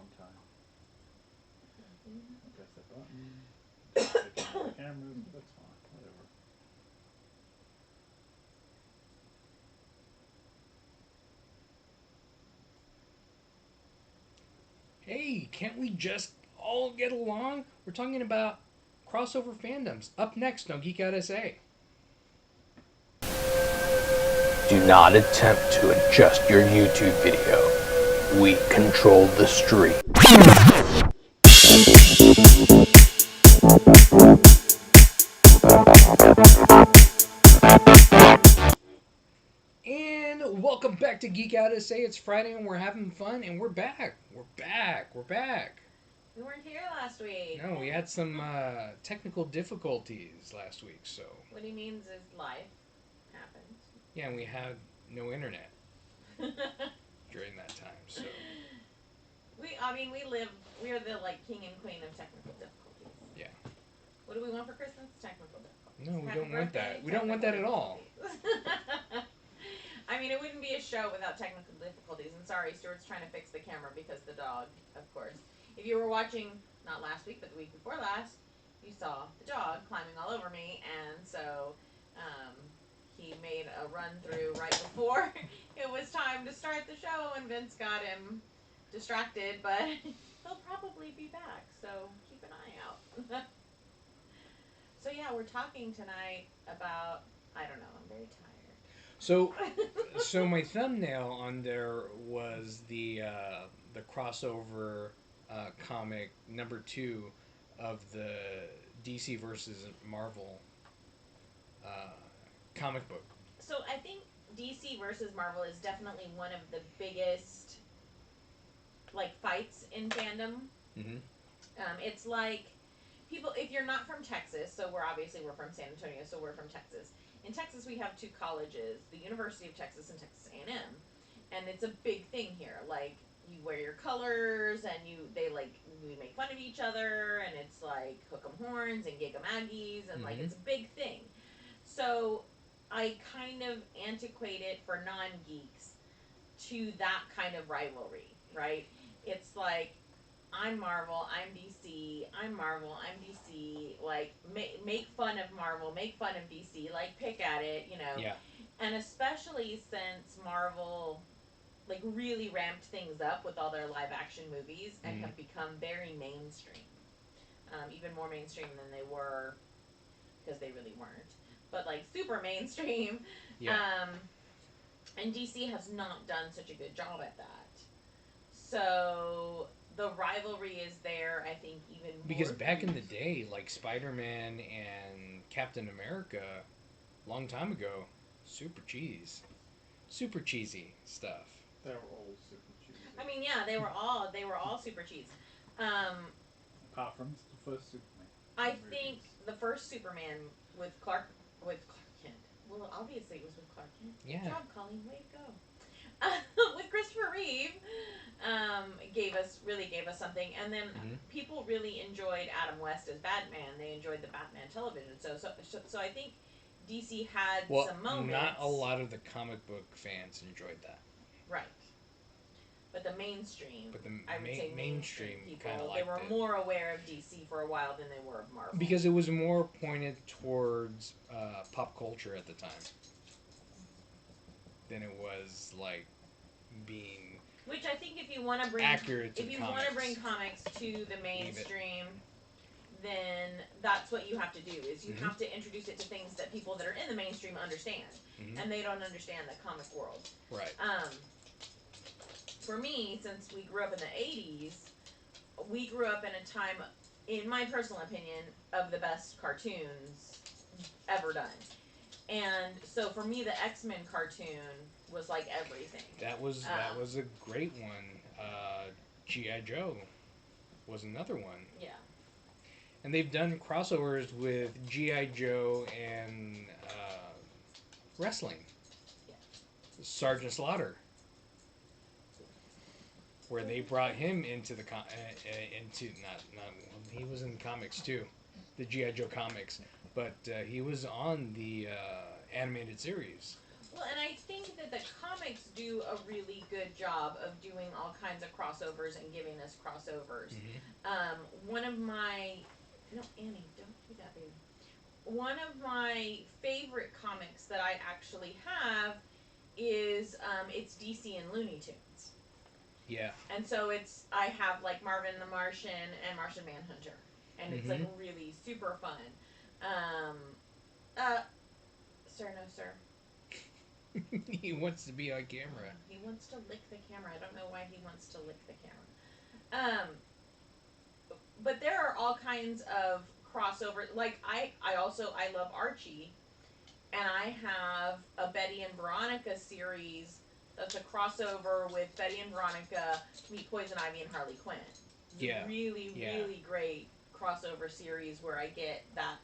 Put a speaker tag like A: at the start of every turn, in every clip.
A: wrong time. I press that button. The cameras, but that's fine. Whatever.
B: Hey, can't we just all get along? We're talking about crossover fandoms. Up next on Geek Out SA.
C: Do not attempt to adjust your YouTube video. We control the stream.
B: And welcome back to Geek Out SA. It's Friday and we're having fun and we're back. We're back.
D: We weren't here last week.
B: No, we had some technical difficulties last week, so.
D: What he means is life happened.
B: Yeah, and we had no internet during that time, so.
D: We are the king and queen of technical difficulties.
B: Yeah.
D: What do we want for Christmas? Technical difficulties.
B: No, we
D: Happy
B: don't want
D: birthday,
B: that. We don't want that at all.
D: I mean, it wouldn't be a show without technical difficulties. And sorry, Stuart's trying to fix the camera because the dog, of course. If you were watching, not last week, but the week before last, you saw the dog climbing all over me. And so he made a run through right before it was time to start the show. And Vince got him distracted, but he'll probably be back. So keep an eye out. So yeah, we're talking tonight about, I don't know, I'm very tired.
B: So my thumbnail on there was the crossover comic number 2 of the DC versus Marvel comic book.
D: So I think DC versus Marvel is definitely one of the biggest fights in fandom.
B: Mm-hmm.
D: It's like people, if you're not from Texas, so we're from San Antonio, so we're from Texas. In Texas, we have 2 colleges, the University of Texas and Texas A&M, and it's a big thing here. Like, you wear your colors, and we make fun of each other, and it's like hook 'em horns and gig 'em Aggies, and it's a big thing. So I kind of antiquate it for non-geeks to that kind of rivalry, right? It's like, I'm Marvel, I'm DC, I'm Marvel, I'm DC, make fun of Marvel, make fun of DC, pick at it,
B: Yeah.
D: And especially since Marvel, really ramped things up with all their live action movies and have become very mainstream. Even more mainstream than they were, because they really weren't, but super mainstream.
B: Yeah.
D: And DC has not done such a good job at that. So the rivalry is there, I think, even more.
B: Because back in the day, like Spider-Man and Captain America, long time ago, super cheesy stuff.
A: They were all super cheesy.
D: I mean, yeah, they were all super cheesy.
A: Apart from the first Superman.
D: I think the first Superman with Clark Kent. Well, obviously it was with Clark Kent.
B: Yeah.
D: Good job, Colleen. Way to go. With Christopher Reeve, gave us something, and then people really enjoyed Adam West as Batman. They enjoyed the Batman television. So I think DC had some moments.
B: Not a lot of the comic book fans enjoyed that.
D: Right. But the mainstream, I would say
B: mainstream
D: people,
B: kind of liked
D: they were
B: it.
D: more aware of DC for a while than they were of Marvel.
B: Because it was more pointed towards pop culture at the time than it was being.
D: Which I think if you want to bring
B: accurate to
D: if you
B: comics.
D: want to bring comics to the mainstream, then that's what you have to do. Is you have to introduce it to things that people that are in the mainstream understand, and they don't understand the comic world.
B: Right.
D: For me, since we grew up in the 80s, we grew up in a time, in my personal opinion, of the best cartoons ever done. And so for me, the X-Men cartoon was like everything.
B: That was a great one. G.I. Joe was another one.
D: Yeah.
B: And they've done crossovers with G.I. Joe and wrestling.
D: Yeah.
B: Sergeant Slaughter. Where they brought him into the he was in comics too, the G.I. Joe comics, but he was on the animated series.
D: Well, and I think that the comics do a really good job of doing all kinds of crossovers and giving us crossovers. One of my no, Annie, don't do that, baby. One of my favorite comics that I actually have is it's DC and Looney Tunes.
B: Yeah.
D: And so I have like Marvin the Martian and Martian Manhunter, and it's like really super fun. Sir, no, sir.
B: He wants to be on camera.
D: He wants to lick the camera. I don't know why he wants to lick the camera. But there are all kinds of crossover. Like I love Archie, and I have a Betty and Veronica series that's a crossover with Betty and Veronica meet Poison Ivy and Harley Quinn.
B: Yeah.
D: Really great crossover series where I get that,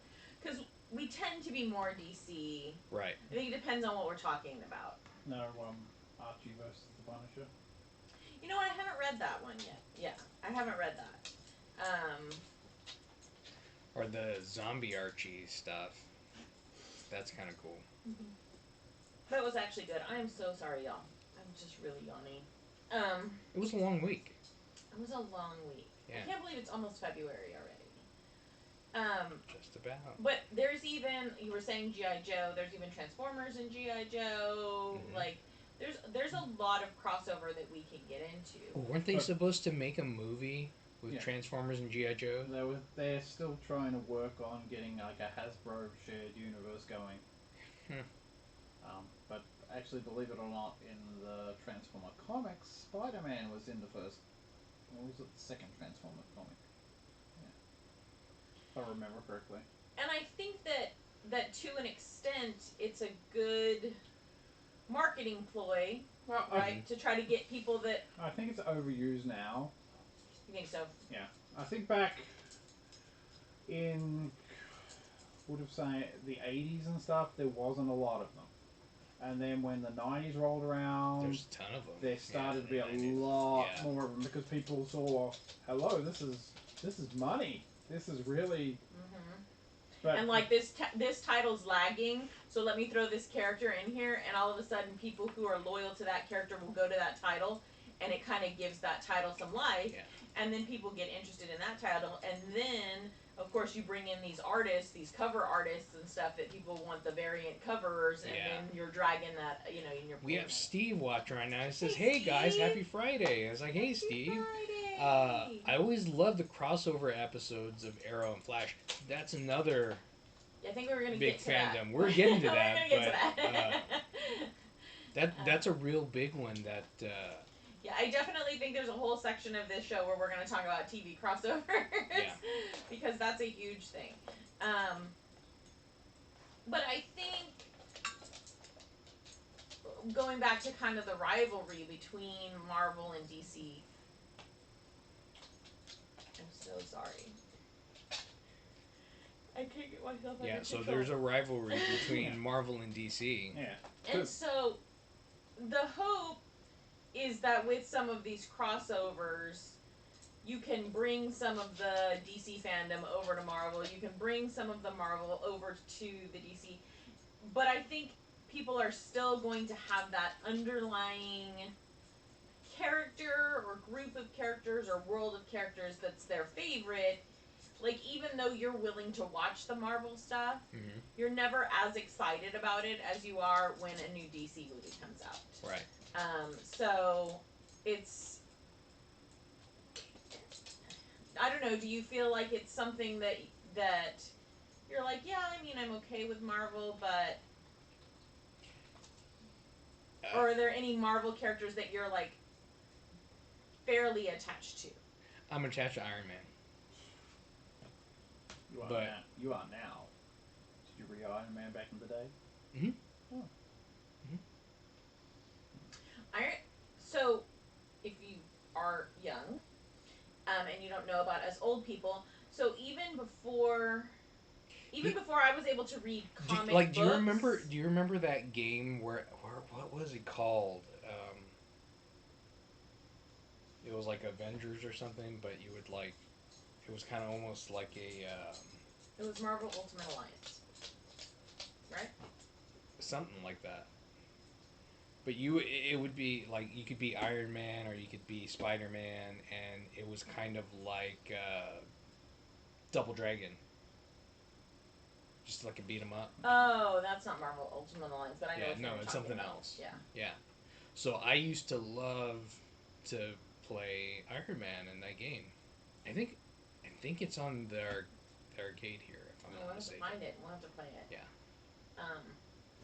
D: because we tend to be more DC.
B: Right.
D: I think it depends on what we're talking about.
A: No, Archie versus the Punisher.
D: You know, I haven't read that one yet. Yeah, I haven't read that.
B: Or the zombie Archie stuff. That's kind of cool.
D: That was actually good. I am so sorry, y'all. I'm just really yawning.
B: It was a long week.
D: It was a long week.
B: Yeah.
D: I can't believe it's almost February already.
B: Just about.
D: But there's even, you were saying G.I. Joe, there's even Transformers in G.I. Joe. Like, there's a lot of crossover that we can get into.
B: Oh, weren't they supposed to make a movie with Transformers and G.I. Joe?
A: They're still trying to work on getting like a Hasbro shared universe going. But actually, believe it or not, in the Transformer comics, Spider-Man was in the first. What was it? The second Transformer comic. Yeah. If I remember correctly.
D: And I think that to an extent, it's a good marketing ploy, right? To try to get people that.
A: I think it's overused now.
D: You think so?
A: Yeah. I think back in, would have say the 80s and stuff, there wasn't a lot of them. And then when the 90s rolled around,
B: there's a ton of them.
A: There started to be a lot more of them because people saw, hello, this is money. This is really. But
D: and like this title's lagging, so let me throw this character in here, and all of a sudden, people who are loyal to that character will go to that title, and it kind of gives that title some life.
B: Yeah.
D: And then people get interested in that title, and then of course you bring in these artists, these cover artists and stuff that people want the variant covers, and then you're dragging that, you know, in your.
B: We have Steve watching right now. He says, "Hey guys, happy Friday!" I was like, "Hey Steve." I always love the crossover episodes of Arrow and Flash. That's another.
D: I think we were gonna
B: big
D: get to
B: fandom.
D: That.
B: We're getting to that.
D: We're gonna get to that.
B: That's a real big one. That.
D: Yeah, I definitely think there's a whole section of this show where we're going to talk about TV crossovers. Because that's a huge thing. But I think going back to kind of the rivalry between Marvel and DC. I'm so sorry. I can't get myself under control.
B: So there's a rivalry between Marvel and DC.
A: Yeah.
D: And so the hope is that with some of these crossovers, you can bring some of the DC fandom over to Marvel. You can bring some of the Marvel over to the DC. But I think people are still going to have that underlying character or group of characters or world of characters that's their favorite. Like, even though you're willing to watch the Marvel stuff, you're never as excited about it as you are when a new DC movie comes out.
B: Right.
D: So it's, I don't know, do you feel like it's something that you're like, yeah, I mean, I'm okay with Marvel, but, or are there any Marvel characters that you're like fairly attached to?
B: I'm attached to Iron Man.
A: You are now. Did you read Iron Man back in the day? Oh.
D: So, if you are young, and you don't know about us old people, so even before I was able to read comic books.
B: Do you remember that game where what was it called? It was like Avengers or something, but you would like, it was kind of almost like a.
D: It was Marvel Ultimate Alliance, right?
B: Something like that. But it would be like you could be Iron Man or you could be Spider-Man, and it was kind of like Double Dragon, just like a beat 'em up.
D: Oh, that's not Marvel Ultimate Alliance, but I know.
B: Yeah, no, it's something
D: about.
B: else.
D: Yeah.
B: Yeah. So I used to love to play Iron Man in that game. I think it's on the arcade here. If I'm not mistaken.
D: We'll have to find it. We'll have to play it.
B: Yeah.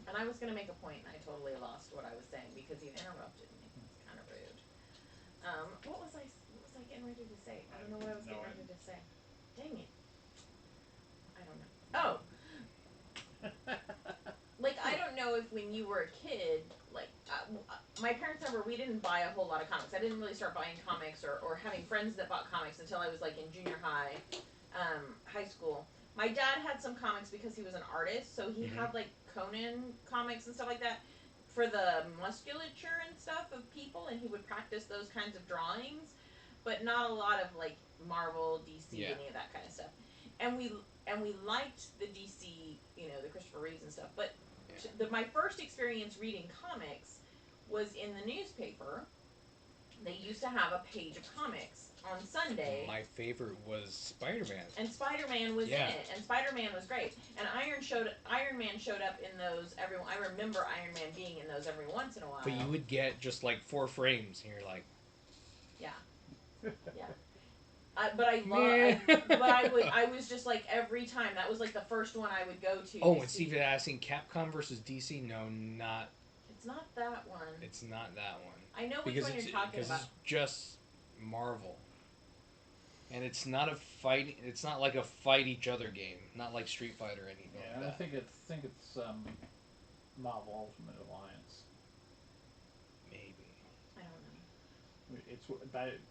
D: And I was gonna make a point, and I totally lost what I was saying because you interrupted me. It's kind of rude. What was I getting ready to say? I don't know what I was getting ready to say. Dang it. I don't know. Oh. Like, I don't know if when you were a kid, like, my parents remember we didn't buy a whole lot of comics. I didn't really start buying comics or having friends that bought comics until I was, like, in junior high, high school. My dad had some comics because he was an artist, so he had, like, Conan comics and stuff like that for the musculature and stuff of people, and he would practice those kinds of drawings, but not a lot of, like, Marvel, DC, any of that kind of stuff. And we liked the DC, you know, the Christopher Reeves and stuff, but my first experience reading comics was in the newspaper. They used to have a page of comics on Sunday.
B: My favorite was Spider-Man.
D: And Spider-Man was in it, and Spider-Man was great. And Iron Man showed up in those I remember Iron Man being in those every once in a while.
B: But you would get just like 4 frames, and you're like,
D: yeah. But I was just like every time that was like the first one I would go to.
B: Oh, and Steve asking Capcom versus DC? No, not.
D: It's not that one.
B: It's not that one.
D: I know which one you're talking about.
B: Because it's just Marvel, and it's not a fight. It's not like a fight each other game. Not like Street Fighter or anything like that.
A: I think it's Marvel Ultimate Alliance.
D: I don't know.
A: It's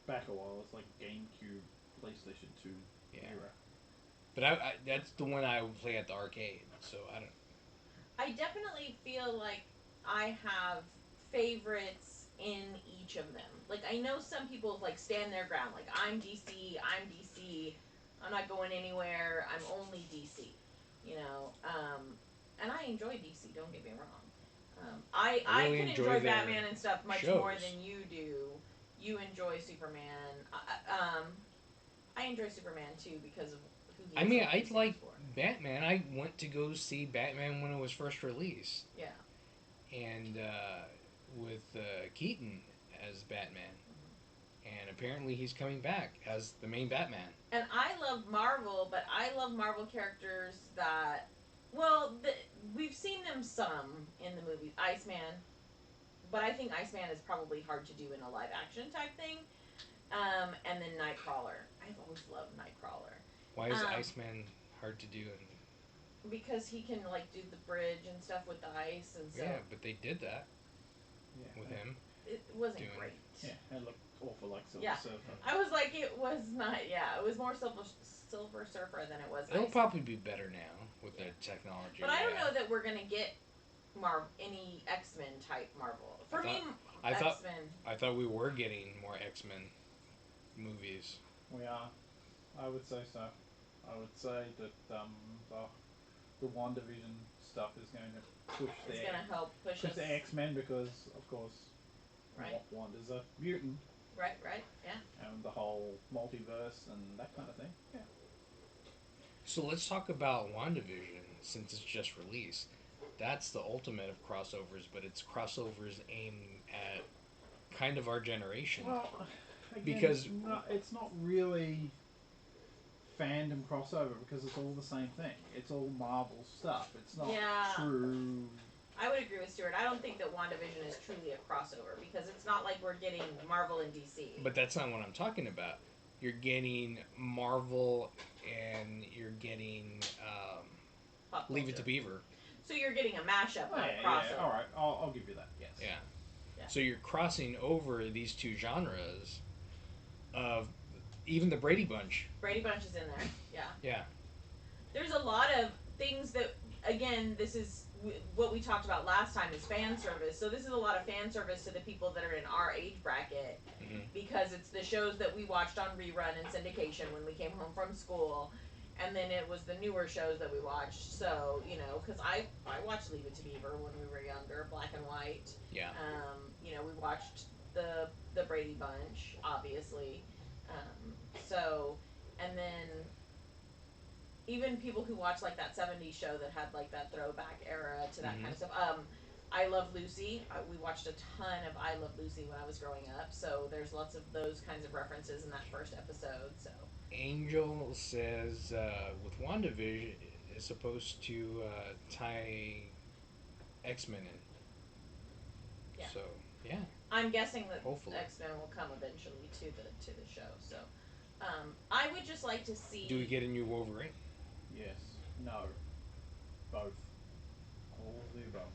A: back a while. It's like GameCube, PlayStation 2 era.
B: But that's the one I would play at the arcade. So I don't.
D: I definitely feel like I have favorites in each of them. Like, I know some people like stand their ground. Like, I'm DC. I'm not going anywhere. I'm only DC. You know. And I enjoy DC. Don't get me wrong. I can enjoy Batman and stuff much more than you do. You enjoy Superman. I enjoy Superman too because of who he is.
B: I mean, I like Batman. I went to go see Batman when it was first released.
D: Yeah.
B: And with Keaton as Batman. And apparently he's coming back as the main Batman. And
D: I love Marvel, but I love Marvel characters that... Well, we've seen them some in the movies. Iceman. But I think Iceman is probably hard to do in a live-action type thing. And then Nightcrawler. I've always loved Nightcrawler.
B: Why is Iceman hard to do?
D: Because he can, like, do the bridge and stuff with the ice and stuff.
B: Yeah, but they did that with him.
D: It wasn't great.
A: Yeah, it looked awful like Silver Surfer.
D: I was like, it was not, it was more Silver Surfer than it was
B: It'll probably be better now with the technology.
D: But I don't know that we're going to get any X-Men type Marvel.
B: I thought we were getting more X-Men movies.
A: We are. I would say so. I would say that the WandaVision stuff is going to push
D: It's going to help push us.
A: The X-Men because, of course, Wanda's a mutant.
D: Right, yeah.
A: And the whole multiverse and that kind of thing. Yeah.
B: So let's talk about WandaVision since it's just released. That's the ultimate of crossovers, but it's crossovers aimed at kind of our generation.
A: Well, again,
B: because
A: it's not really fandom crossover because it's all the same thing. It's all Marvel stuff. It's not true.
D: I would agree with Stuart. I don't think that WandaVision is truly a crossover because it's not like we're getting Marvel and DC.
B: But that's not what I'm talking about. You're getting Marvel and you're getting Leave It to Beaver.
D: So you're getting a mashup, not a crossover.
A: Yeah. All right, I'll give you that. Yes.
B: Yeah. So you're crossing over these two genres of even the Brady Bunch.
D: Brady Bunch is in there. Yeah.
B: Yeah.
D: There's a lot of things that, again, this is what we talked about last time is fan service. So this is a lot of fan service to the people that are in our age bracket because it's the shows that we watched on rerun and syndication when we came home from school. and then it was the newer shows that we watched. So you know, because I watched Leave It to Beaver when we were younger, black and white.
B: Yeah.
D: You know, we watched the Brady Bunch, obviously. So, and then even people who watch like that '70s show that had like that throwback era to that kind of stuff. I Love Lucy. We watched a ton of I Love Lucy when I was growing up, so there's lots of those kinds of references in that first episode. So
B: Angel says with WandaVision is supposed to tie X-Men in.
D: Yeah.
B: So yeah.
D: I'm guessing that
B: Hopefully.
D: X-Men will come eventually to the show. So I would just like to see.
B: Do we get a new Wolverine?
A: Yes. No. Both. All of the above.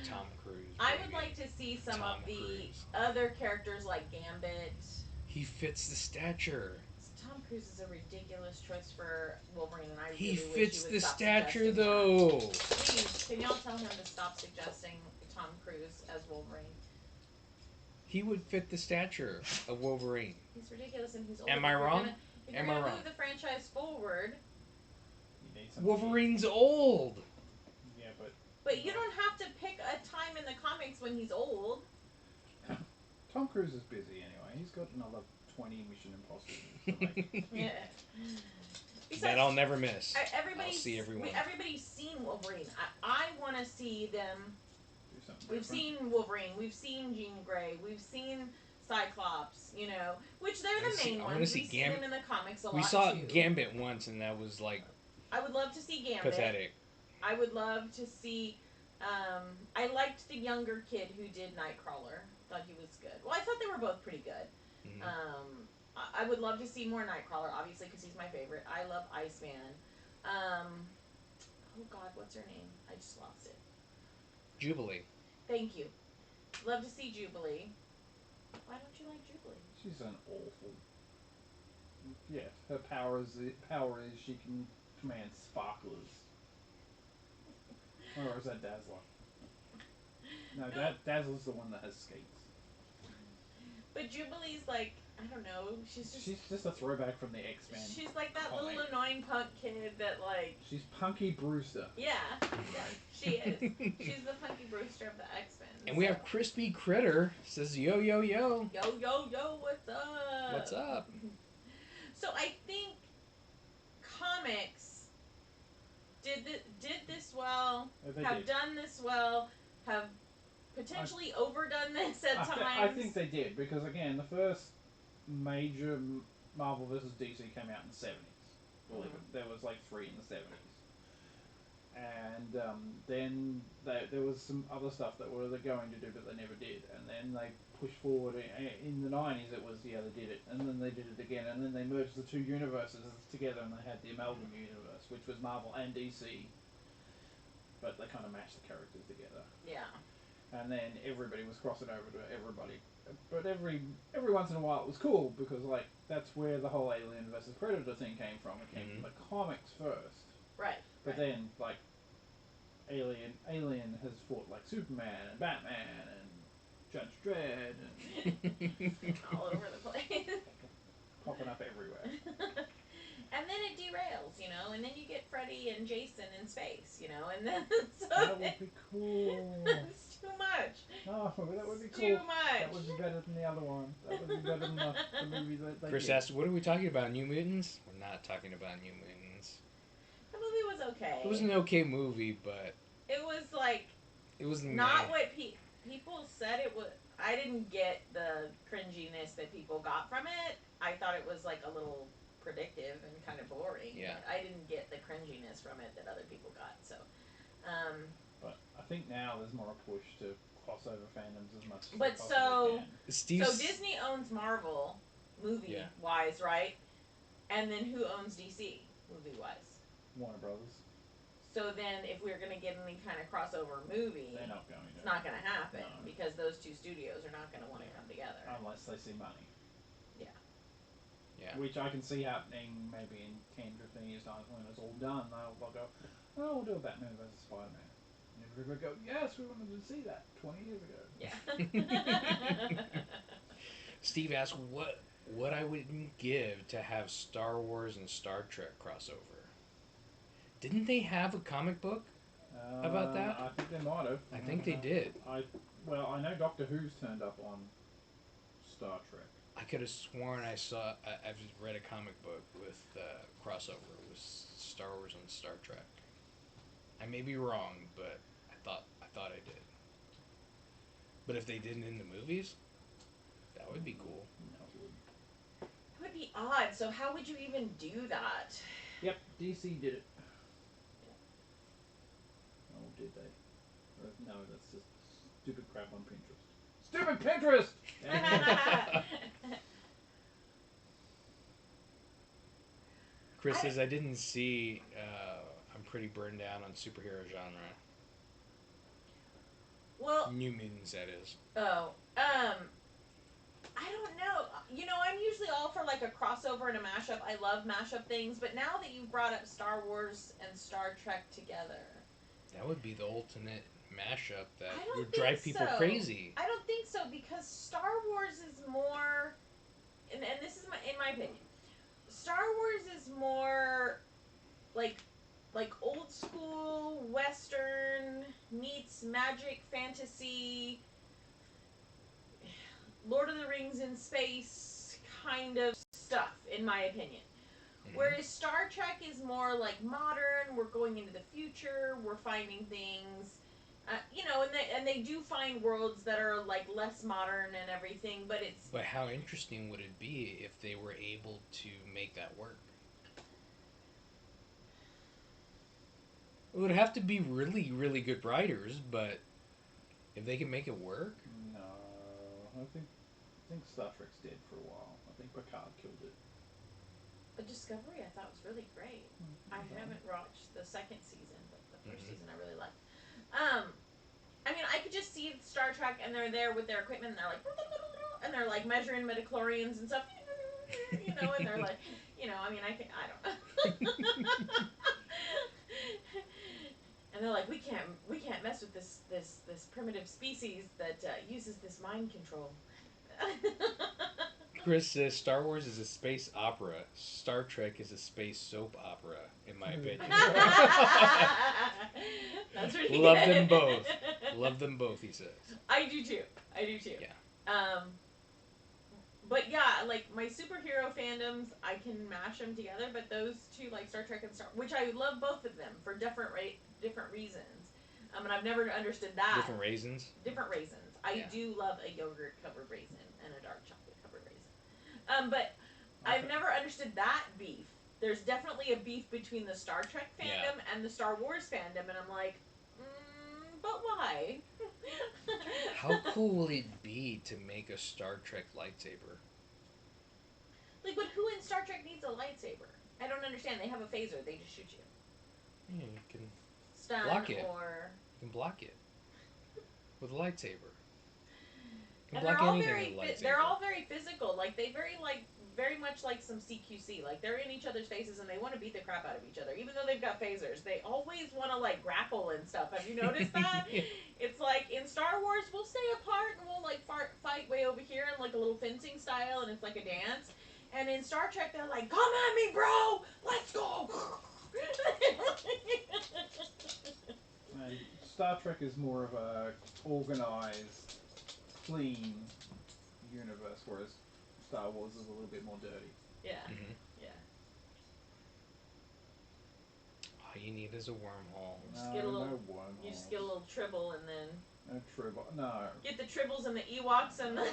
B: Tom Cruise.
D: I
B: baby.
D: would like to see some
B: Tom
D: of the
B: Cruise.
D: other characters like Gambit.
B: He fits the stature.
D: Tom Cruise is a ridiculous choice for Wolverine, and I
B: He
D: really
B: fits
D: wish he
B: the
D: would stop
B: stature
D: suggesting
B: though.
D: that. Please, can y'all tell him to stop suggesting Tom Cruise as Wolverine?
B: He would fit the stature of Wolverine.
D: He's ridiculous and he's old.
B: Am I wrong?
D: If you're gonna move the franchise forward,
A: You need some
B: Wolverine's old.
A: Yeah,
D: but you don't have to pick a time in the comics when he's old.
A: Tom Cruise is busy anyway. He's got another 20 Mission Impossible.
D: Yeah.
B: That I'll never miss.
D: Everybody's,
B: I'll see everyone.
D: Everybody's seen Wolverine. I want to see them.
A: Do something
D: We've
A: different.
D: seen Wolverine. We've seen Jean Grey. We've seen Cyclops. You know, which they're the main ones.
B: See
D: We see them in the comics a lot.
B: We saw
D: too.
B: Gambit once, and that was like.
D: I would love to see Gambit.
B: Pathetic.
D: I would love to see. I liked the younger kid who did Nightcrawler. Thought he was good. Well, I thought they were both pretty good.
B: Mm-hmm.
D: I would love to see more Nightcrawler, obviously, because he's my favorite. I love Iceman. Oh God, what's her name? I just lost it.
B: Jubilee.
D: Thank you. Love to see Jubilee. Why don't you like Jubilee?
A: She's an awful. Yes, her power is she can command sparklers. Or is that Dazzler? No, Dazzler's the one that has skates.
D: But Jubilee's like, I don't know. She's
A: just a throwback from the X-Men.
D: She's like that
A: comic.
D: little annoying punk kid that like.
A: She's Punky Brewster.
D: Yeah, she is. She's the Punky Brewster of the X-Men.
B: And we have Crispy Critter says yo yo yo.
D: Yo yo yo, what's up?
B: What's up?
D: So I think comics did this well. Have done this well. Have potentially overdone this at times.
A: I think they did because again, the first major Marvel vs. DC came out in the 70s. Believe it, there was like 3 in the 70s. And then there was some other stuff that they're going to do, but they never did. And then they pushed forward in the 90s. It was they did it, and then they did it again, and then they merged the two universes together, and they had the amalgam universe, which was Marvel and DC. But they kind of mashed the characters together.
D: Yeah.
A: And then everybody was crossing over to everybody. But every once in a while it was cool because like that's where the whole Alien versus Predator thing came from. It came from the comics first.
D: Right.
A: But then like Alien has fought like Superman and Batman and Judge Dredd and
D: all over the place.
A: popping up everywhere.
D: And then it derails, and then you get Freddy and Jason in space, and then so
A: that would be cool.
D: It's too much.
A: Oh, that would be cool.
D: Too much.
A: That would be better than the other one. That would be better than the movie that they
B: Chris
A: did.
B: asked, what are we talking about? New Mutants? We're not talking about New Mutants.
D: The movie was okay.
B: It was an okay movie, but...
D: It was like...
B: It was
D: not what people said it was... I didn't get the cringiness that people got from it. I thought it was like a little predictive and kind of boring.
B: Yeah.
D: I didn't get the cringiness from it that other people got, so...
A: But I think now there's more a push to cross over fandoms as much as
D: but
A: they possibly can.
D: So Disney owns Marvel movie-wise, right? And then who owns DC movie-wise?
A: Warner Brothers.
D: So then if we're going to get any kind of crossover movie,
A: They're not going to.
D: it's not going to happen
A: No.
D: because those two studios are not going to want to come together.
A: Unless they see money.
B: Yeah.
A: Which I can see happening maybe in 10, 15 years' time when it's all done. They'll go, oh, we'll do a Batman versus Spider-Man. And everybody will go, yes, we wanted to see that 20 years ago.
D: Yeah.
B: Steve asked, what I wouldn't give to have Star Wars and Star Trek crossover. Didn't they have a comic book about that?
A: I think they might have.
B: I think they did.
A: I know Doctor Who's turned up on Star Trek.
B: I could have sworn I've read a comic book with crossover with Star Wars and Star Trek. I may be wrong, but I thought I did. But if they didn't in the movies, that would be cool.
A: No, it wouldn't.
D: It would be odd. So how would you even do that?
A: Yep, DC did it. Oh, did they? No, that's just stupid crap on Pinterest. Stupid Pinterest!
B: Chris says, I didn't see, I'm pretty burned down on superhero genre.
D: Well,
B: New Mutants, that is.
D: oh, I don't know. You know, I'm usually all for like a crossover and a mashup. I love mashup things, but now that you've brought up Star Wars and Star Trek together,
B: That would be the ultimate mashup that
D: I don't
B: would
D: think
B: drive people
D: so.
B: crazy.
D: I don't think so because Star Wars is more, and this is in my opinion, Star Wars is more like old school Western meets magic fantasy, Lord of the Rings in space kind of stuff, in my opinion.
B: Mhm.
D: Whereas Star Trek is more like modern. We're going into the future. We're finding things, you know, and they do find worlds that are like less modern and everything. But it's
B: But how interesting would it be if they were able to make that work? It would have to be really, really good writers, but if they can make it work,
A: No, I think Star Trek's dead for a while. I think Picard killed it.
D: a Discovery. I thought was really great. I haven't watched the second season, but the 1st season I really liked. I mean, I could just see Star Trek, and they're there with their equipment, and they're like, and they're like measuring midichlorians and stuff, you know, and they're like, you know, I mean, I don't know. And they're like, we can't mess with this primitive species that uses this mind control.
B: Chris says Star Wars is a space opera. Star Trek is a space soap opera, in my opinion.
D: That's pretty
B: Love
D: good.
B: them both. Love them both, he says.
D: I do too.
B: Yeah.
D: But yeah, like my superhero fandoms, I can mash them together. But those two, like Star Trek and which I love both of them for different reasons. And I've never understood that.
B: Different raisins?
D: Different raisins. I do love a yogurt covered raisin and a dark chocolate covered raisin. But I've never understood that beef. There's definitely a beef between the Star Trek fandom and the Star Wars fandom, and I'm like, but why?
B: How cool will it be to make a Star Trek lightsaber?
D: Like, but who in Star Trek needs a lightsaber? I don't understand. They have a phaser. They just shoot you.
B: Yeah, you can
D: Stun
B: block it.
D: or...
B: You can block it with a lightsaber. You can
D: And
B: block
D: they're all
B: anything
D: very
B: with a lightsaber.
D: they're all very physical. Like they very much like some CQC. Like they're in each other's faces and they want to beat the crap out of each other. Even though they've got phasers, they always want to like grapple and stuff. Have you noticed that? It's like in Star Wars, we'll stay apart and we'll like fight way over here in like a little fencing style, and it's like a dance. And in Star Trek, they're like, "Come at me, bro! Let's go!"
A: And Star Trek is more of a organized, clean universe, whereas Star Wars is a little bit more dirty.
D: Yeah.
B: Mhm.
D: Yeah.
B: All you need is a wormhole.
D: Just get a little-
A: no wormholes.
D: You just get a little tribble and then
A: No tribble. No.
D: get the tribbles and the Ewoks and the.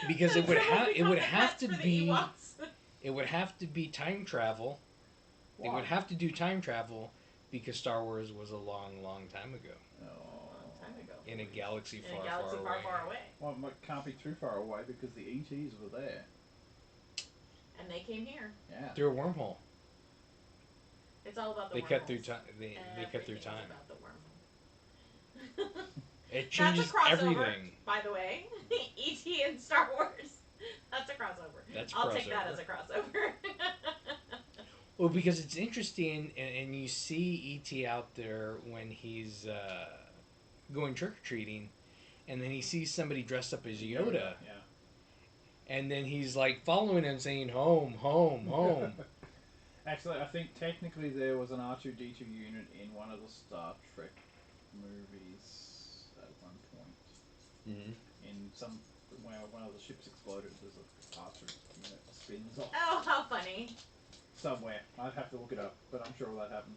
B: Because it would have to be
D: Ewoks.
B: it would have to be time travel. They would have to do time travel because Star Wars was a long, long time ago.
D: Long time ago.
B: In a galaxy
D: In
B: far,
D: a galaxy
B: far,
D: far away.
A: Well, it can't be too far away because the ETs were there.
D: And they came here.
A: Yeah.
B: Through a wormhole.
D: It's all about the
B: They
D: wormholes.
B: cut through time. They cut through
D: Everything's
B: time.
D: about the wormhole.
B: It
D: That's a
B: changes
D: crossover,
B: everything.
D: by the way. E.T. and Star Wars. That's a crossover.
B: That's a
D: I'll take that
B: crossover.
D: as a crossover.
B: Well, because it's interesting, and you see E.T. out there when he's going trick or treating, and then he sees somebody dressed up as Yoda,
A: Yeah.
B: and then he's like following him, saying "home, home, home."
A: Actually, I think technically there was an R2D2 unit in one of the Star Trek movies at one point.
B: Mm-hmm.
A: In some, when one of the ships exploded, there's a R2 unit that spins off
D: Oh, how funny.
A: somewhere. I'd have to look it up, but I'm sure that happened.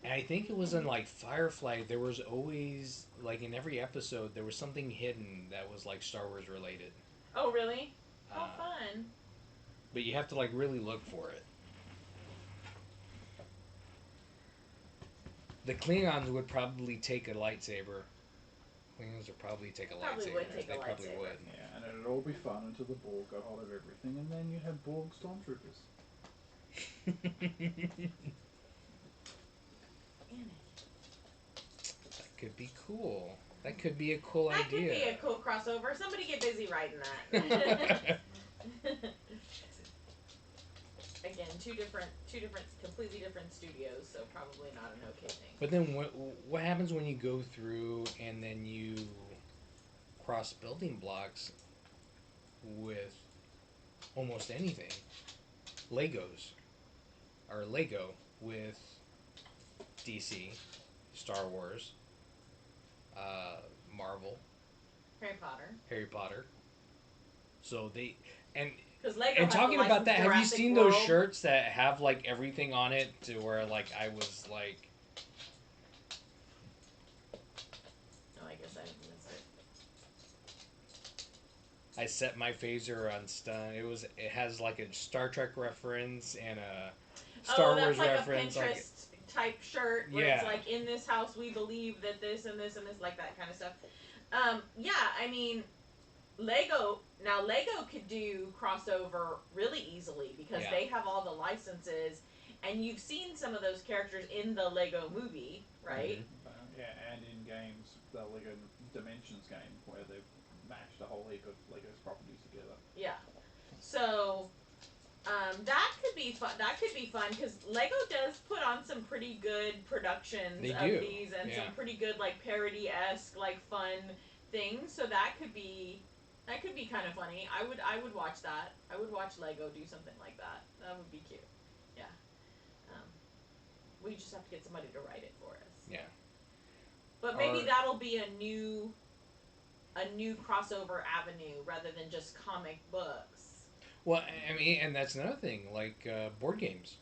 B: And I think it was in like Firefly. There was always like in every episode there was something hidden that was like Star Wars related.
D: Oh, really? How
B: Uh,
D: fun.
B: But you have to like really look for it. The Klingons would probably take a lightsaber. Klingons would probably take a
D: Probably
B: lightsaber.
D: would take
B: They
D: a
B: probably
D: lightsaber.
B: would.
A: Yeah, and it'd all be fun until the Borg got hold of everything, and then you'd have Borg stormtroopers.
B: That could be cool. That could be a cool
D: That
B: idea.
D: could be a cool crossover. Somebody get busy writing that. Again, two different, completely different studios, so probably not an okay thing.
B: But then what happens when you go through and then you cross building blocks with almost anything? Legos. Or Lego with DC, Star Wars, Marvel, Harry Potter. So they...
D: Because Lego
B: And
D: has
B: talking
D: the
B: about that, have you
D: Jurassic
B: seen
D: World.
B: those shirts that have like everything on it to where like I was like,
D: No, I guess I missed it.
B: I set my phaser on stun. It has like a Star Trek reference and a Star Wars
D: like
B: reference.
D: a Pinterest type shirt where
B: Yeah.
D: it's like, in this house we believe that this and this and this, like that kind of stuff. Yeah, I mean, Lego could do crossover really easily because
B: Yeah.
D: they have all the licenses, and you've seen some of those characters in the Lego movie, right?
B: Mm-hmm.
A: Yeah, and in games, the Lego Dimensions game, where they've mashed a whole heap of Lego's properties together.
D: Yeah. So, that could be fun. That could be fun because Lego does put on some pretty good productions
B: They
D: of
B: do.
D: these and
B: Yeah.
D: some pretty good like parody-esque like fun things. So that could be kind of funny. I would watch that. I would watch Lego do something like that. That would be cute. Yeah. We just have to get somebody to write it for us.
B: Yeah.
D: But maybe
B: Or-
D: that'll be a new crossover avenue rather than just comic books.
B: Well, I mean, and that's another thing, like board games.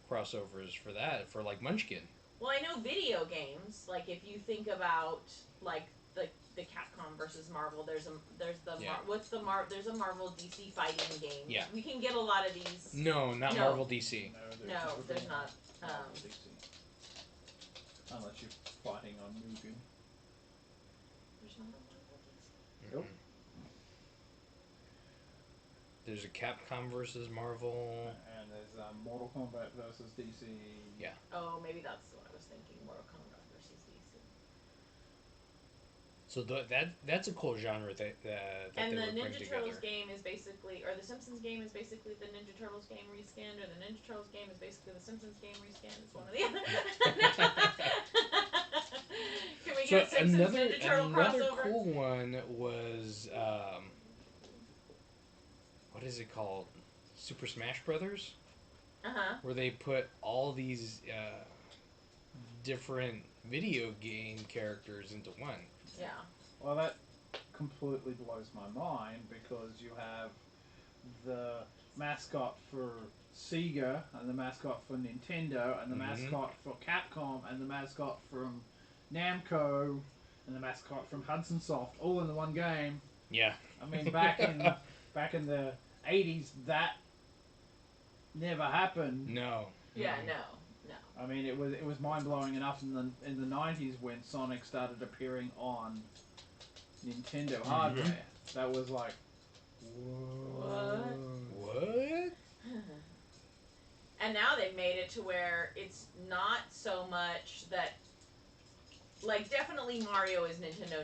B: Crossovers for that, for like Munchkin.
D: Well, I know video games. Like if you think about like the Capcom versus Marvel, there's a Marvel DC fighting game.
B: Yeah.
D: We can get a lot of these.
B: No, not
D: No.
B: Marvel DC.
D: No, there's not.
A: DC. Unless you're fighting on Mugen.
D: There's not a Marvel DC.
A: Nope.
B: There's a Capcom versus Marvel.
A: And there's Mortal Kombat versus DC.
B: Yeah.
D: Oh, maybe that's what I was thinking. Mortal Kombat versus DC.
B: So that's a cool genre that
D: And
B: they
D: the
B: would bring
D: Ninja
B: together.
D: Turtles game is basically, or the Simpsons game is basically the Ninja Turtles game reskinned, or the Ninja Turtles game is basically the Simpsons game reskinned. It's one or the other. Can we get a Simpsons Ninja Turtle
B: another
D: crossover?
B: cool one was what is it called? Super Smash Brothers, where they put all these different video game characters into one.
D: Yeah.
A: Well, that completely blows my mind because you have the mascot for Sega and the mascot for Nintendo and the mascot for Capcom and the mascot from Namco and the mascot from Hudson Soft all in the one game.
B: Yeah.
A: I mean, back in the 80s, that never happened.
B: No.
D: Yeah. No.
A: I mean, it was mind blowing enough in the 90s when Sonic started appearing on Nintendo hardware. That was like,
B: What?
D: And now they've made it to where it's not so much that, like, definitely Mario is Nintendo,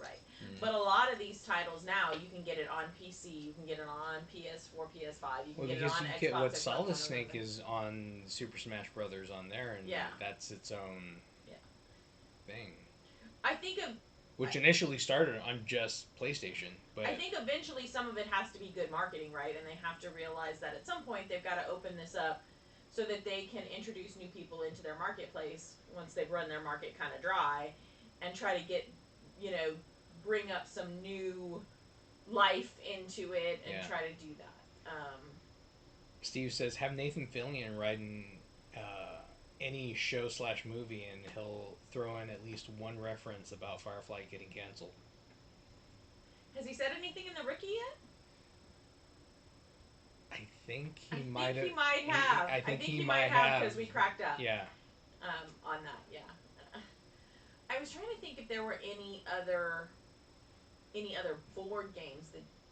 D: right? But a lot of these titles now, you can get it on PC, you can get it on PS4, PS5, you can get it on Xbox.
B: What Solid Snake is on Super Smash Brothers on there, and
D: Yeah.
B: that's its own thing.
D: I think
B: which initially started on just PlayStation. But
D: I think eventually some of it has to be good marketing, right? And they have to realize that at some point they've got to open this up so that they can introduce new people into their marketplace once they've run their market kind of dry, and try to get, bring up some new life into it and try to do that.
B: Steve says, have Nathan Fillion write any show/movie, and he'll throw in at least one reference about Firefly getting canceled.
D: Has he said anything in the Ricky yet?
B: I think he might have.
D: He might have. I think he might have because we cracked up.
B: Yeah.
D: On that, yeah. I was trying to think if there were any other board games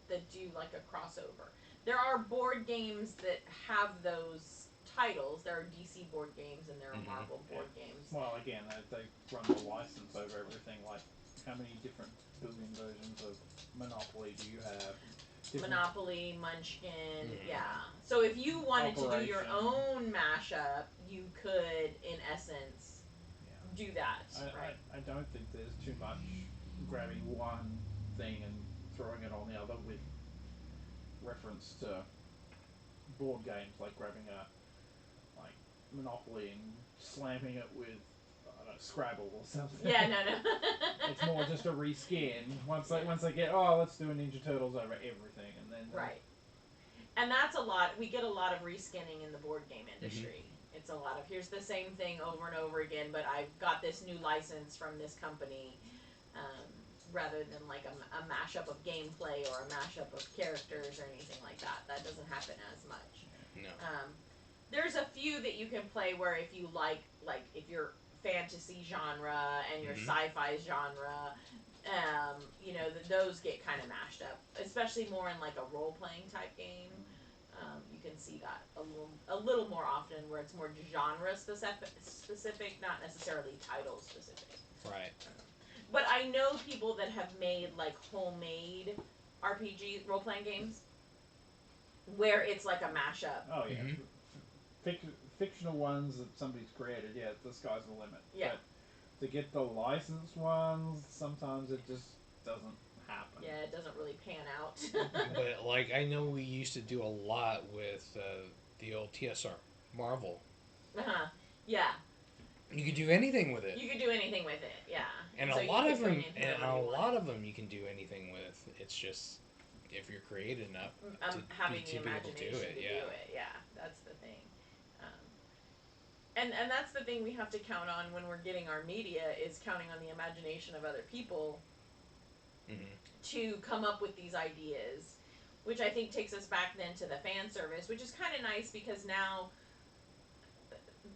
D: that do like a crossover. There are board games that have those titles. There are DC board games and there are Marvel board games.
A: Well, again, they run the license over everything. Like, how many different billion versions of Monopoly do you have?
D: Monopoly, Munchkin, yeah. So if you wanted to do your own mashup, you could, in essence, do that. Right?
A: I don't think there's too much grabbing one thing and throwing it on the other with reference to board games, like grabbing a Monopoly and slamming it with Scrabble or something.
D: Yeah, no.
A: It's more just a reskin. Once they get, let's do a Ninja Turtles over everything, and then
D: right. And that's a lot. We get a lot of reskinning in the board game industry. It's a lot of here's the same thing over and over again, but I've got this new license from this company, rather than like a mashup of gameplay or a mashup of characters or anything like that. That doesn't happen as much.
B: No.
D: There's a few that you can play where if you like if you're fantasy genre and your sci-fi genre, those get kind of mashed up, especially more in like a role-playing type game. You can see that a little more often where it's more genre specific, not necessarily title specific.
B: Right.
D: But I know people that have made like homemade RPG role-playing games where it's like a mashup.
A: Oh yeah. Fictional ones that somebody's created, the sky's the limit.
D: Yeah.
A: But to get the licensed ones, sometimes it just doesn't happen.
D: Yeah, it doesn't really pan out.
B: But like I know we used to do a lot with the old TSR Marvel.
D: Yeah.
B: You could do anything with it.
D: You could do anything with it, yeah.
B: And
D: so
B: a lot of them you can do anything with. It's just if you're creative enough
D: having
B: to
D: the
B: be able
D: imagination
B: to do it.
D: Yeah, that's the thing. And that's the thing we have to count on when we're getting our media is counting on the imagination of other people to come up with these ideas, which I think takes us back then to the fan service, which is kind of nice because now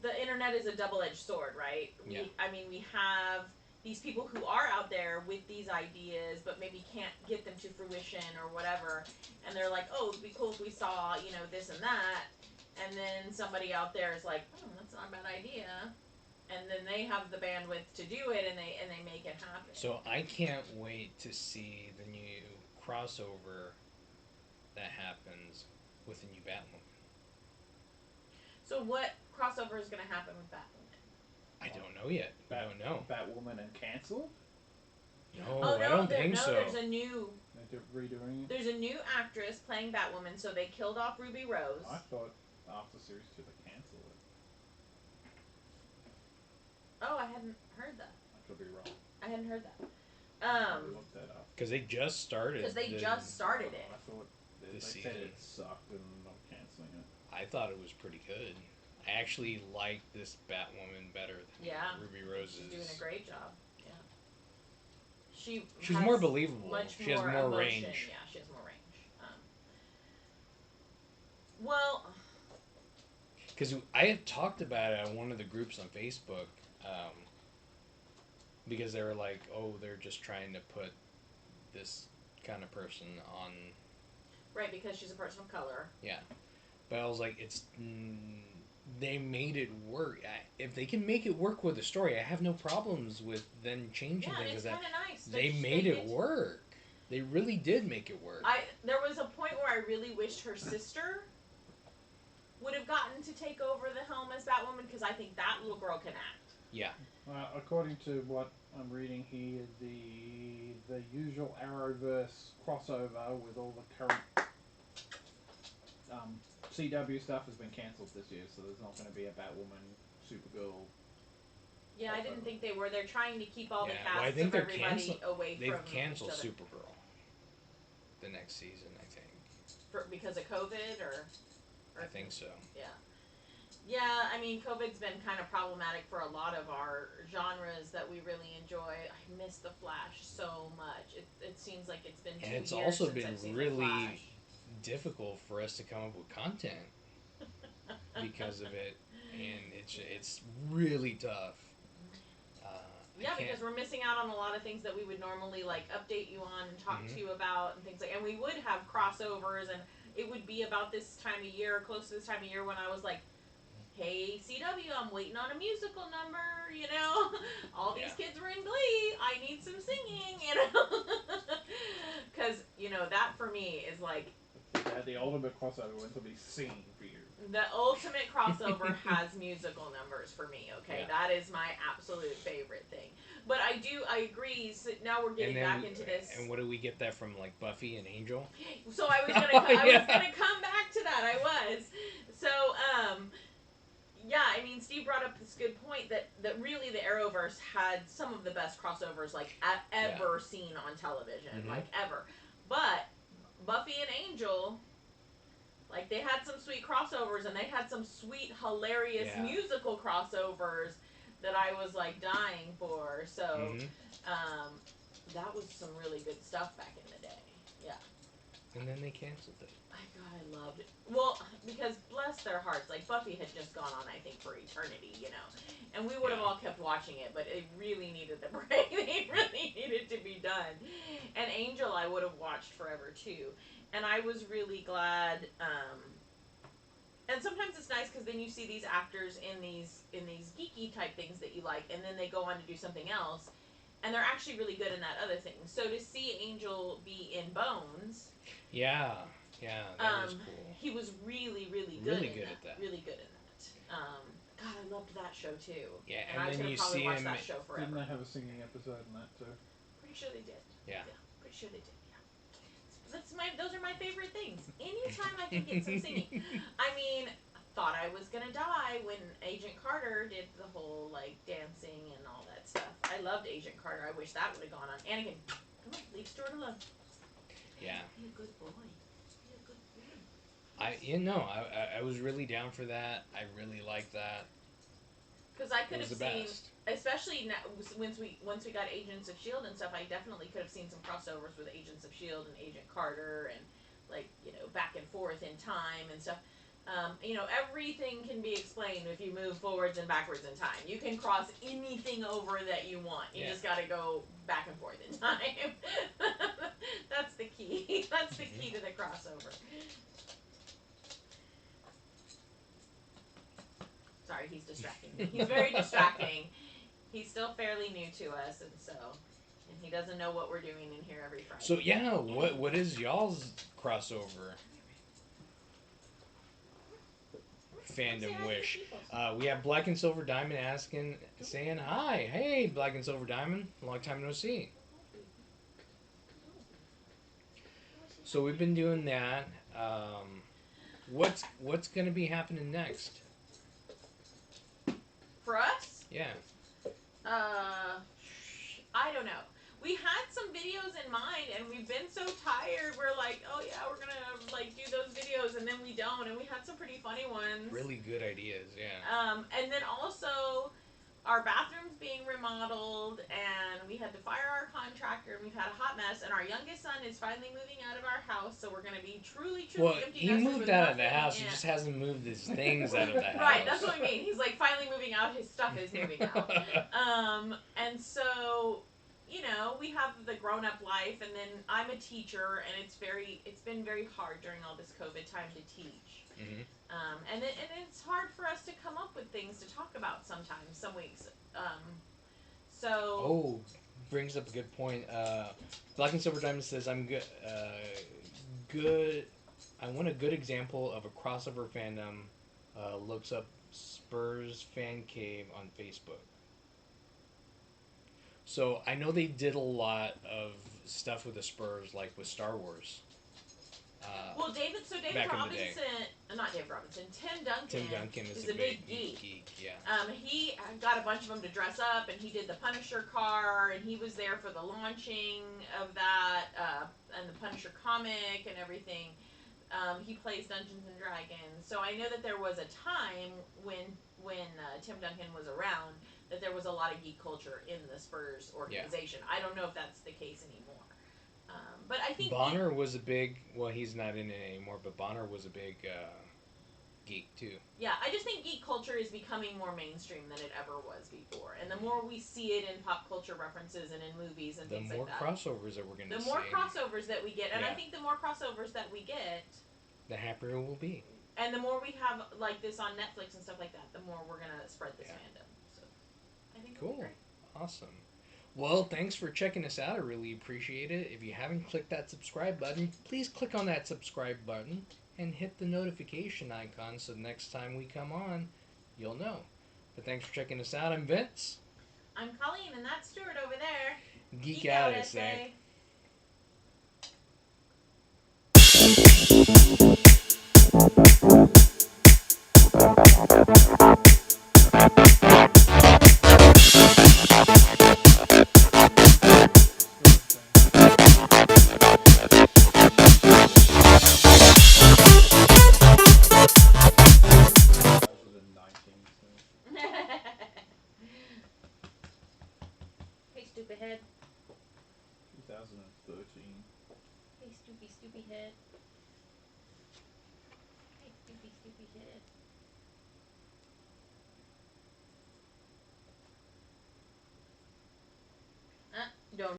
D: the internet is a double-edged sword, right?
B: Yeah.
D: We have these people who are out there with these ideas, but maybe can't get them to fruition or whatever, and they're like, oh, it'd be cool if we saw, this and that, and then somebody out there is like, that's not a bad idea, and then they have the bandwidth to do it, and they make it happen.
B: So I can't wait to see the new crossover that happens with the new Batwoman.
D: So what crossover is going to happen with Batwoman?
B: I don't know yet. I don't know.
A: Batwoman and cancelled?
B: No, I don't think so.
D: There's a new...
A: They're redoing it?
D: There's a new actress playing Batwoman, so they killed off Ruby Rose.
A: I thought after Series 2 they cancelled it.
D: Oh, I hadn't heard that.
A: I could be wrong.
D: I hadn't heard that.
A: Look that up.
B: Because they just started.
D: Because they just started it.
A: I thought they said it sucked and I'm cancelling it.
B: I thought it was pretty good. I actually like this Batwoman better than Ruby Rose's.
D: She's doing a great job. Yeah.
B: She's more believable. She has more
D: emotion.
B: range.
D: Yeah, she has more range. Well,
B: because I had talked about it on one of the groups on Facebook, because they were like, oh, they're just trying to put this kind of person on.
D: Right, because she's a person of color.
B: Yeah. But I was like, they made it work. If they can make it work with the story, I have no problems with them changing things.
D: Yeah, it's kind of nice.
B: They made it work. They really did make it work.
D: There was a point where I really wished her sister would have gotten to take over the helm as Batwoman, because I think that little girl can act.
B: Yeah.
A: According to what I'm reading here the usual Arrowverse crossover with all the current CW stuff has been cancelled this year, so there's not going to be a Batwoman, Supergirl.
D: Yeah, I didn't think they were. They're trying to keep all the
B: Yeah,
D: casts
B: well, I think
D: of
B: they're
D: everybody away from
B: They've canceled
D: each other.
B: Supergirl. The next season, I think.
D: Because of COVID, or
B: I think so.
D: Yeah. Yeah, I mean, COVID's been kind of problematic for a lot of our genres that we really enjoy. I miss The Flash so much. It seems like it's been 2
B: And it's
D: years
B: also
D: since
B: been
D: I've seen The
B: really
D: Flash.
B: difficult for us to come up with content because of it, and it's really tough.
D: Yeah, because we're missing out on a lot of things that we would normally like update you on and talk to you about and things like. And we would have crossovers, and it would be about this time of year, close to this time of year, when I was like, "Hey CW, I'm waiting on a musical number." You know, all these kids were in Glee. I need some singing. You know, because that for me is like
A: The ultimate crossover went to be singing for you.
D: the ultimate crossover has musical numbers for me. Okay, that is my absolute favorite thing. But I agree. So now we're getting back into this.
B: And what do we get that from, like Buffy and Angel?
D: So I was gonna come back to that. I was. So yeah, I mean, Steve brought up this good point that really the Arrowverse had some of the best crossovers like ever seen on television, like ever. But Buffy and Angel, like, they had some sweet crossovers, and they had some sweet, hilarious musical crossovers that I was, like, dying for. So, that was some really good stuff back in the day. Yeah.
B: And then they canceled it.
D: God, I loved it. Well, because bless their hearts, like, Buffy had just gone on, I think, for eternity, And we would have all kept watching it, but it really needed the break. It really needed to be done. And Angel I would have watched forever, too. And I was really glad, and sometimes it's nice because then you see these actors in these geeky type things that you like, and then they go on to do something else, and they're actually really good in that other thing. So to see Angel be in Bones,
B: that was cool.
D: he was really, really good. Really good at that. Really good in that. God, I loved that show too.
B: Yeah,
D: and I was
B: then you
D: probably
B: see
D: watch
B: him.
D: That show forever.
A: Didn't they have a singing episode in that too?
D: Pretty sure they did.
B: Yeah.
D: Pretty sure they did. Those are my favorite things. Anytime I can get some singing. I mean, thought I was gonna die when Agent Carter did the whole like dancing and all that stuff. I loved Agent Carter. I wish that would have gone on. Anakin, come on, leave Stuart alone.
B: Yeah.
D: Be a good boy. Be a good boy.
B: I was really down for that. I really liked that.
D: Because I could have seen, especially now, once we got Agents of S.H.I.E.L.D. and stuff, I definitely could have seen some crossovers with Agents of S.H.I.E.L.D. and Agent Carter and, like, back and forth in time and stuff. Everything can be explained if you move forwards and backwards in time. You can cross anything over that you want. You just got to go back and forth in time. That's the key. That's the key to the crossover. Sorry, he's distracting me. He's very distracting. He's still fairly new to us, and he doesn't know what we're doing in here every Friday.
B: So what is y'all's crossover fandom wish? We have Black and Silver Diamond saying hi. Hey, Black and Silver Diamond, long time no see. So we've been doing that. What's gonna be happening next?
D: For us?
B: Yeah.
D: I don't know. We had some videos in mind, and we've been so tired. We're like, oh yeah, we're gonna like do those videos, and then we don't. And we had some pretty funny ones.
B: Really good ideas, yeah.
D: And then also, our bathroom's being remodeled, and we had to fire our contractor, and we've had a hot mess. And our youngest son is finally moving out of our house, so we're gonna be truly empty.
B: He moved out of the house. He just hasn't moved his things out of the house.
D: Right, that's what I mean. He's like finally moving out. His stuff is moving out. And so, we have the grown-up life, and then I'm a teacher, and it's been very hard during all this COVID time to teach.
B: Mm-hmm.
D: And it's hard for us to come up with things to talk about sometimes, some weeks.
B: Brings up a good point. Black and Silver Diamond says, I'm good. I want a good example of a crossover fandom. Looks up Spurs Fan Cave on Facebook. So I know they did a lot of stuff with the Spurs, like with Star Wars.
D: Well, David
B: Back in the day.
D: Robinson, not David Robinson, Tim Duncan
B: is
D: a big geek.
B: Yeah.
D: He got a bunch of them to dress up, and he did the Punisher car, and he was there for the launching of that, and the Punisher comic and everything. He plays Dungeons and Dragons, so I know that there was a time when Tim Duncan was around that there was a lot of geek culture in the Spurs organization. I don't know if that's the case anymore. But I think
B: Bonner was a big. Well, he's not in it anymore, but Bonner was a big geek too.
D: Yeah, I just think geek culture is becoming more mainstream than it ever was before, and the more we see it in pop culture references and in movies and things like that,
B: the more crossovers that we're going to see.
D: The more crossovers that we get, and I think the more crossovers that we get,
B: the happier we'll be.
D: And the more we have like this on Netflix and stuff like that, the more we're gonna spread this fandom. So I think
B: cool, awesome. Well, thanks for checking us out. I really appreciate it. If you haven't clicked that subscribe button, please click on that subscribe button and hit the notification icon so next time we come on, you'll know. But thanks for checking us out. I'm Vince.
D: I'm Colleen, and that's Stuart over there.
B: Geek out, essay.
D: Hey, stupid head.
A: 2013.
D: Hey, stupid head.